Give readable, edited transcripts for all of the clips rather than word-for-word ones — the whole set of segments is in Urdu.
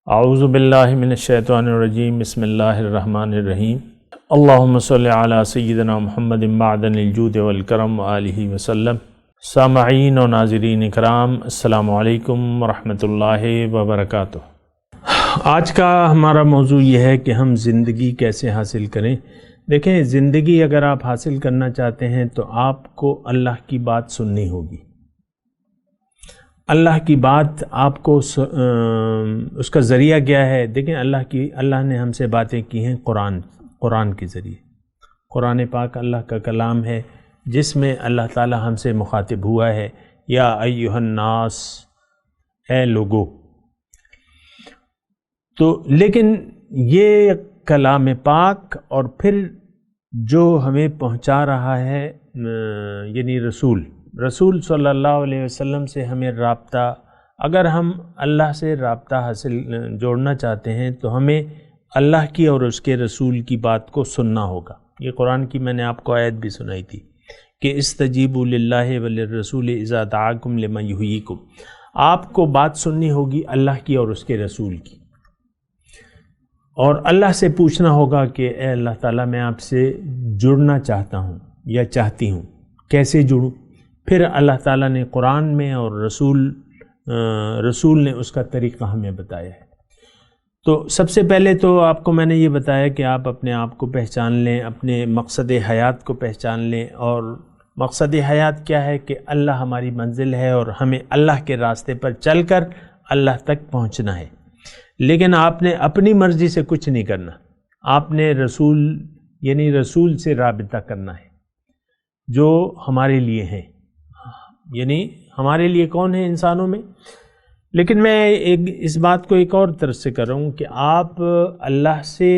اعوذ باللہ من الشیطان الرجیم بسم اللہ الرحمن الرحیم اللہم صلی علی سیدنا محمد معدن الجود والکرم وآلہ وسلم۔ سامعین و ناظرین اکرام، السلام علیکم ورحمۃ اللہ وبرکاتہ۔ آج کا ہمارا موضوع یہ ہے کہ ہم زندگی کیسے حاصل کریں۔ دیکھیں، زندگی اگر آپ حاصل کرنا چاہتے ہیں تو آپ کو اللہ کی بات سننی ہوگی۔ اللہ کی بات آپ کو اس کا ذریعہ کیا ہے؟ دیکھیں، اللہ نے ہم سے باتیں کی ہیں قرآن کے ذریعے۔ قرآن پاک اللہ کا کلام ہے جس میں اللہ تعالی ہم سے مخاطب ہوا ہے، یا ایھا الناس، اے لوگو۔ تو لیکن یہ کلام پاک اور پھر جو ہمیں پہنچا رہا ہے یعنی رسول صلی اللہ علیہ وسلم سے ہمیں رابطہ، اگر ہم اللہ سے رابطہ جوڑنا چاہتے ہیں تو ہمیں اللہ کی اور اس کے رسول کی بات کو سننا ہوگا۔ یہ قرآن کی میں نے آپ کو آیت بھی سنائی تھی کہ استجیبوا للہ وللرسول اذا دعاکم لما یحییکم۔ آپ کو بات سننی ہوگی اللہ کی اور اس کے رسول کی، اور اللہ سے پوچھنا ہوگا کہ اے اللہ تعالیٰ، میں آپ سے جڑنا چاہتا ہوں یا چاہتی ہوں، کیسے جڑوں؟ پھر اللہ تعالیٰ نے قرآن میں اور رسول نے اس کا طریقہ ہمیں بتایا ہے۔ تو سب سے پہلے تو آپ کو میں نے یہ بتایا کہ آپ اپنے آپ کو پہچان لیں، اپنے مقصد حیات کو پہچان لیں، اور مقصد حیات کیا ہے کہ اللہ ہماری منزل ہے اور ہمیں اللہ کے راستے پر چل کر اللہ تک پہنچنا ہے۔ لیکن آپ نے اپنی مرضی سے کچھ نہیں کرنا، آپ نے رسول سے رابطہ کرنا ہے جو ہمارے لیے ہیں، یعنی ہمارے لیے کون ہے انسانوں میں۔ لیکن میں اس بات کو ایک اور طرف سے کر رہا ہوں کہ آپ اللہ سے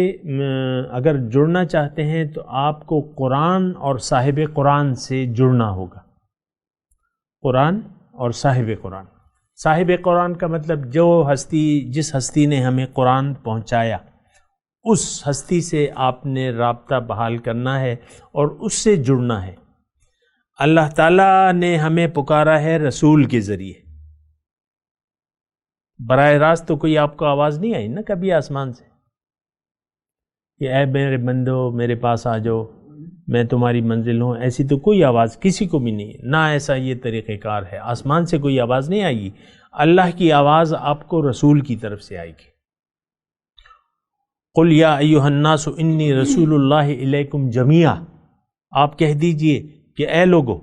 اگر جڑنا چاہتے ہیں تو آپ کو قرآن اور صاحب قرآن سے جڑنا ہوگا۔ قرآن اور صاحب قرآن۔ صاحب قرآن کا مطلب جس ہستی نے ہمیں قرآن پہنچایا، اس ہستی سے آپ نے رابطہ بحال کرنا ہے اور اس سے جڑنا ہے۔ اللہ تعالیٰ نے ہمیں پکارا ہے رسول کے ذریعے۔ براہ راست تو کوئی آپ کو آواز نہیں آئی نا کبھی آسمان سے کہ اے میرے بندو میرے پاس آ جاؤ، میں تمہاری منزل ہوں۔ ایسی تو کوئی آواز کسی کو بھی نہیں ہے، نہ ایسا یہ طریقہ کار ہے۔ آسمان سے کوئی آواز نہیں آئے گی، اللہ کی آواز آپ کو رسول کی طرف سے آئے گی۔ قل یا ایھا الناس انی رسول اللہ الیکم جمیعا، آپ کہہ دیجئے کہ اے لوگو،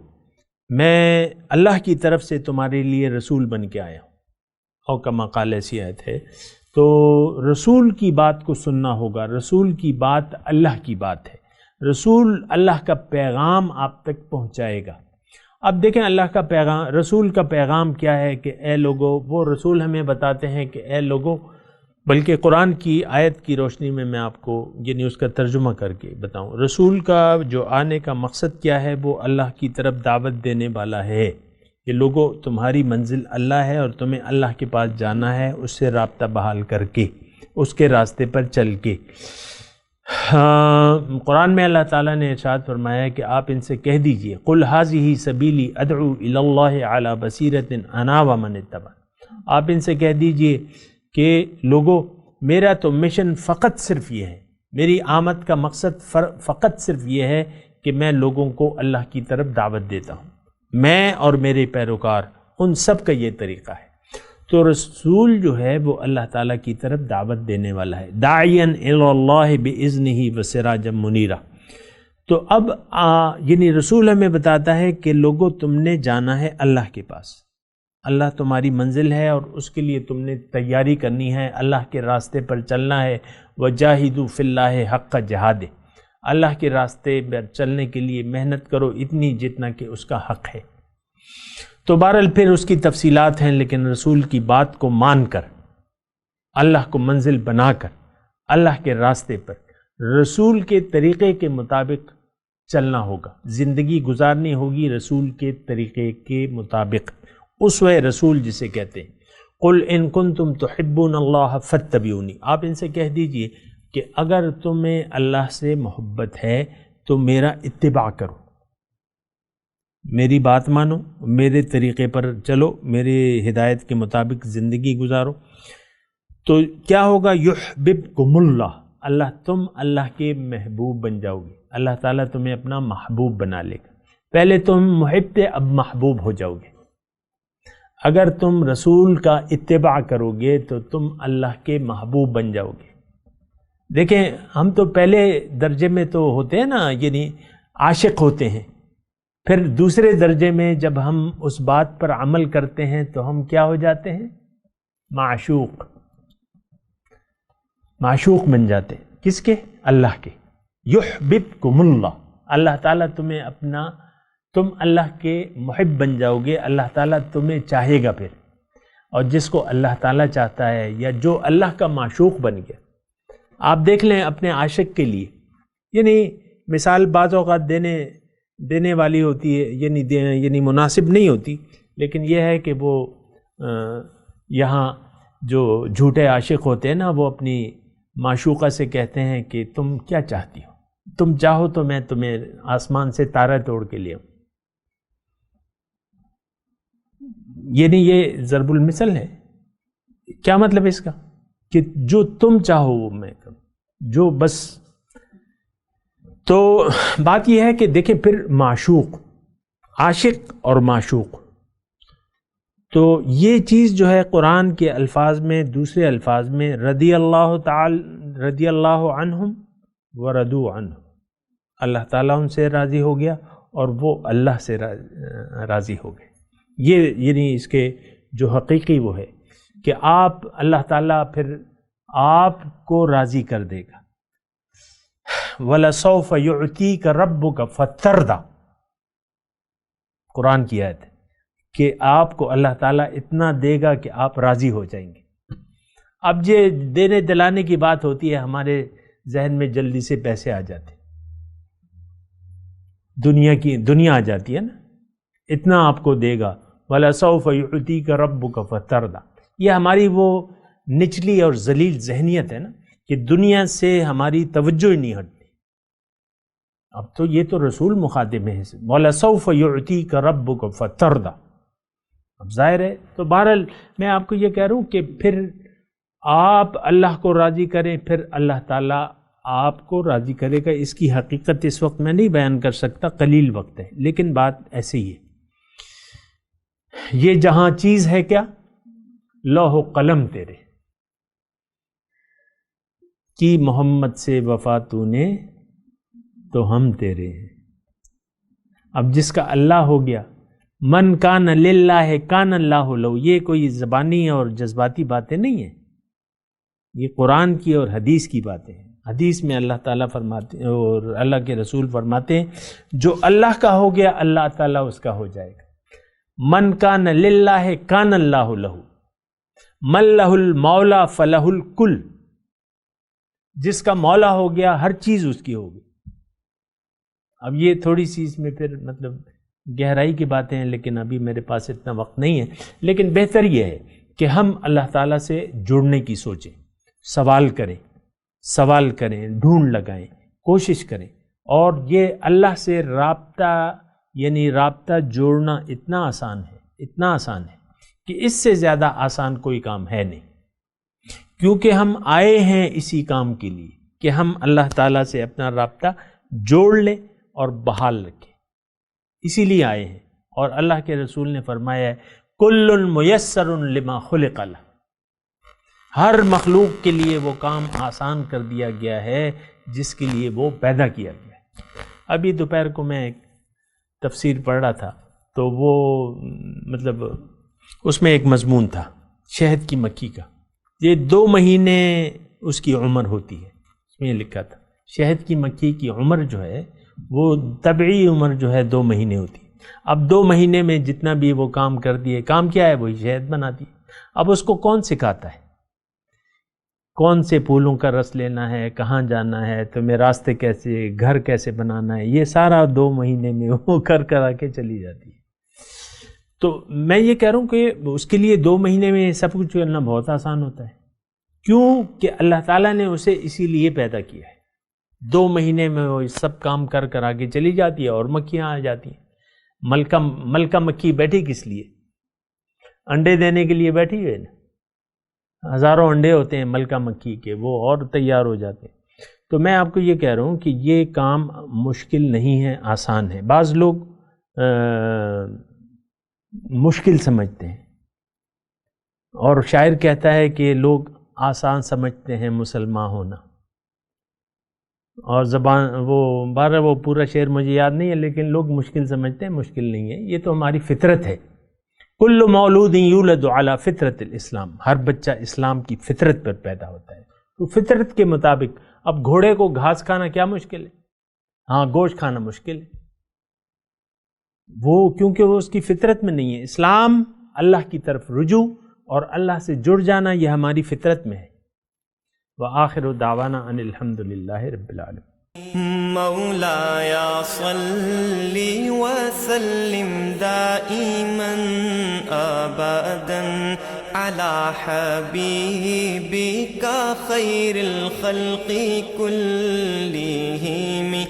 میں اللہ کی طرف سے تمہارے لیے رسول بن کے آیا ہوں، اور کما قال ایسی آیت ہے۔ تو رسول کی بات کو سننا ہوگا۔ رسول کی بات اللہ کی بات ہے، رسول اللہ کا پیغام آپ تک پہنچائے گا۔ اب دیکھیں، رسول کا پیغام کیا ہے کہ اے لوگو، وہ رسول ہمیں بتاتے ہیں کہ اے لوگو، بلکہ قرآن کی آیت کی روشنی میں آپ کو یعنی اس کا ترجمہ کر کے بتاؤں۔ رسول کا جو آنے کا مقصد کیا ہے، وہ اللہ کی طرف دعوت دینے والا ہے کہ لوگو، تمہاری منزل اللہ ہے اور تمہیں اللہ کے پاس جانا ہے، اس سے رابطہ بحال کر کے، اس کے راستے پر چل کے۔ قرآن میں اللہ تعالیٰ نے ارشاد فرمایا کہ آپ ان سے کہہ دیجئے قل ھذہ سبیلی ادعو الی اللہ علی بصیرۃ انا ومن اتبعني۔ آپ ان سے کہہ دیجئے کہ لوگو، میرا تو مشن فقط صرف یہ ہے، میری آمد کا مقصد فقط صرف یہ ہے کہ میں لوگوں کو اللہ کی طرف دعوت دیتا ہوں، میں اور میرے پیروکار، ان سب کا یہ طریقہ ہے۔ تو رسول جو ہے وہ اللہ تعالیٰ کی طرف دعوت دینے والا ہے، داعیا الی اللہ باذنہ وسراجا منیرا۔ تو اب یعنی رسول ہمیں بتاتا ہے کہ لوگوں، تم نے جانا ہے اللہ کے پاس، اللہ تمہاری منزل ہے اور اس کے لیے تم نے تیاری کرنی ہے، اللہ کے راستے پر چلنا ہے۔ وجاہدوا فی اللہ حق جہاد، اللہ کے راستے پر چلنے کے لیے محنت کرو اتنی جتنا کہ اس کا حق ہے۔ تو بہرحال پھر اس کی تفصیلات ہیں، لیکن رسول کی بات کو مان کر، اللہ کو منزل بنا کر، اللہ کے راستے پر رسول کے طریقے کے مطابق چلنا ہوگا، زندگی گزارنی ہوگی رسول کے طریقے کے مطابق۔ اسوہ رسول جسے کہتے ہیں، قل ان کنتم تحبون اللہ فاتبعونی، آپ ان سے کہہ دیجئے کہ اگر تمہیں اللہ سے محبت ہے تو میرا اتباع کرو، میری بات مانو، میرے طریقے پر چلو، میرے ہدایت کے مطابق زندگی گزارو۔ تو کیا ہوگا؟ یحببکم اللہ، اللہ تم اللہ کے محبوب بن جاؤ گے، اللہ تعالیٰ تمہیں اپنا محبوب بنا لے گا۔ پہلے تم محب تھے، اب محبوب ہو جاؤ گے۔ اگر تم رسول کا اتباع کرو گے تو تم اللہ کے محبوب بن جاؤ گے۔ دیکھیں ہم تو پہلے درجے میں تو ہوتے ہیں نا، یعنی عاشق ہوتے ہیں، پھر دوسرے درجے میں جب ہم اس بات پر عمل کرتے ہیں تو ہم کیا ہو جاتے ہیں؟ معشوق، معشوق بن جاتے ہیں۔ کس کے؟ اللہ کے۔ یحببکم اللہ، اللہ تعالیٰ تمہیں اپنا، تم اللہ کے محب بن جاؤ گے، اللہ تعالیٰ تمہیں چاہے گا پھر۔ اور جس کو اللہ تعالیٰ چاہتا ہے یا جو اللہ کا معشوق بن گیا، آپ دیکھ لیں اپنے عاشق کے لیے، یعنی مثال بعض اوقات دینے والی ہوتی ہے، یعنی مناسب نہیں ہوتی، لیکن یہ ہے کہ وہ یہاں جو جھوٹے عاشق ہوتے ہیں نا، وہ اپنی معشوقہ سے کہتے ہیں کہ تم کیا چاہتی ہو، تم چاہو تو میں تمہیں آسمان سے تارہ توڑ کے لے آؤں۔ یعنی یہ ضرب المثل ہے۔ کیا مطلب اس کا؟ کہ جو تم چاہو وہ میں کروں، جو بس۔ تو بات یہ ہے کہ دیکھیں پھر معشوق، عاشق اور معشوق، تو یہ چیز جو ہے قرآن کے الفاظ میں، دوسرے الفاظ میں رضی اللہ عنہم ورضوا عنہ، اللہ تعالیٰ ان سے راضی ہو گیا اور وہ اللہ سے راضی ہو گئے۔ یہ یعنی اس کے جو حقیقی وہ ہے کہ آپ، اللہ تعالیٰ پھر آپ کو راضی کر دے گا۔ وَلَسَوْفَ يُعْتِيكَ رَبُّكَ فَتَرْضَىٰ، قرآن کی آیت ہے کہ آپ کو اللہ تعالیٰ اتنا دے گا کہ آپ راضی ہو جائیں گے۔ اب یہ دینے دلانے کی بات ہوتی ہے، ہمارے ذہن میں جلدی سے پیسے آ جاتے، دنیا آ جاتی ہے نا، اتنا آپ کو دے گا۔ وَلَسَوْفَ يُعْتِيكَ رَبُّكَ فَتَرْضَىٰ، یہ ہماری وہ نچلی اور ذلیل ذہنیت ہے نا کہ دنیا سے ہماری توجہ ہی نہیں ہٹتی۔ اب تو یہ تو رسول مخاطب ہیں، وَلَسَوْفَ يُعْتِيكَ رَبُّكَ فَتَرْضَىٰ، اب ظاہر ہے۔ تو بہرحال میں آپ کو یہ کہہ رہا ہوں کہ پھر آپ اللہ کو راضی کریں، پھر اللہ تعالیٰ آپ کو راضی کرے گا۔ اس کی حقیقت اس وقت میں نہیں بیان کر سکتا، قلیل وقت ہے، لیکن بات ایسی ہی ہے۔ یہ جہاں چیز ہے کیا؟ لوح و قلم تیرے کی محمد سے وفا تو نے تو ہم تیرے ہیں۔ اب جس کا اللہ ہو گیا، من کان للہ کان اللہ لہ، یہ کوئی زبانی اور جذباتی باتیں نہیں ہیں، یہ قرآن کی اور حدیث کی باتیں ہیں۔ حدیث میں اللہ تعالیٰ فرماتے ہیں اور اللہ کے رسول فرماتے ہیں جو اللہ کا ہو گیا اللہ تعالیٰ اس کا ہو جائے گا۔ من کان للہ کان اللہ لہ، من لہ المولا فلہ الکل، جس کا مولا ہو گیا ہر چیز اس کی ہوگی۔ اب یہ تھوڑی سی اس میں پھر مطلب گہرائی کی باتیں ہیں، لیکن ابھی میرے پاس اتنا وقت نہیں ہے، لیکن بہتر یہ ہے کہ ہم اللہ تعالیٰ سے جڑنے کی سوچیں، سوال کریں، ڈھونڈ لگائیں، کوشش کریں۔ اور یہ اللہ سے رابطہ، یعنی رابطہ جوڑنا اتنا آسان ہے کہ اس سے زیادہ آسان کوئی کام ہے نہیں، کیونکہ ہم آئے ہیں اسی کام کے لیے کہ ہم اللہ تعالیٰ سے اپنا رابطہ جوڑ لیں اور بحال رکھیں، اسی لیے آئے ہیں۔ اور اللہ کے رسول نے فرمایا ہے کل میسر لما خلق لہ، ہر مخلوق کے لیے وہ کام آسان کر دیا گیا ہے جس کے لیے وہ پیدا کیا گیا ہے۔ ابھی دوپہر کو میں ایک تفسیر پڑھ رہا تھا، تو وہ مطلب اس میں ایک مضمون تھا شہد کی مکھی کا۔ یہ 2 مہینے اس کی عمر ہوتی ہے، اس میں یہ لکھا تھا شہد کی مکھی کی عمر جو ہے وہ طبعی عمر جو ہے 2 مہینے ہوتی ہے۔ اب 2 مہینے میں جتنا بھی وہ کام کر دیے، کام کیا ہے؟ وہی شہد بناتی ہے۔ اب اس کو کون سکھاتا ہے کون سے پھولوں کا رس لینا ہے، کہاں جانا ہے، تمہیں راستے کیسے، گھر کیسے بنانا ہے، یہ سارا 2 مہینے میں وہ کر کے چلی جاتی ہے۔ تو میں یہ کہہ رہا ہوں کہ اس کے لیے 2 مہینے میں سب کچھ کرنا بہت آسان ہوتا ہے، کیوں کہ اللہ تعالیٰ نے اسے اسی لیے پیدا کیا ہے۔ 2 مہینے میں وہ سب کام کر آگے چلی جاتی ہے اور مکھیاں آ جاتی ہیں۔ ملکہ مکھی بیٹھی کس لیے؟ انڈے دینے کے لیے بیٹھی ہوئی ہے نا، ہزاروں انڈے ہوتے ہیں ملکہ مکھی کے، وہ اور تیار ہو جاتے ہیں۔ تو میں آپ کو یہ کہہ رہا ہوں کہ یہ کام مشکل نہیں ہے، آسان ہے۔ بعض لوگ مشکل سمجھتے ہیں، اور شاعر کہتا ہے کہ لوگ آسان سمجھتے ہیں مسلمان ہونا، اور زبان وہ پورا شعر مجھے یاد نہیں ہے، لیکن لوگ مشکل سمجھتے ہیں، مشکل نہیں ہے، یہ تو ہماری فطرت ہے۔ کل مولود یولد علی فطرت الاسلام، ہر بچہ اسلام کی فطرت پر پیدا ہوتا ہے، تو فطرت کے مطابق۔ اب گھوڑے کو گھاس کھانا کیا مشکل ہے؟ ہاں، گوشت کھانا مشکل ہے، وہ کیونکہ وہ اس کی فطرت میں نہیں ہے۔ اسلام اللہ کی طرف رجوع اور اللہ سے جڑ جانا، یہ ہماری فطرت میں ہے۔ وآخر دعوانا ان الحمد للہ رب العالمین۔ مولاي صل وسلم دائما ابدا على حبيبك خير الخلق كلهم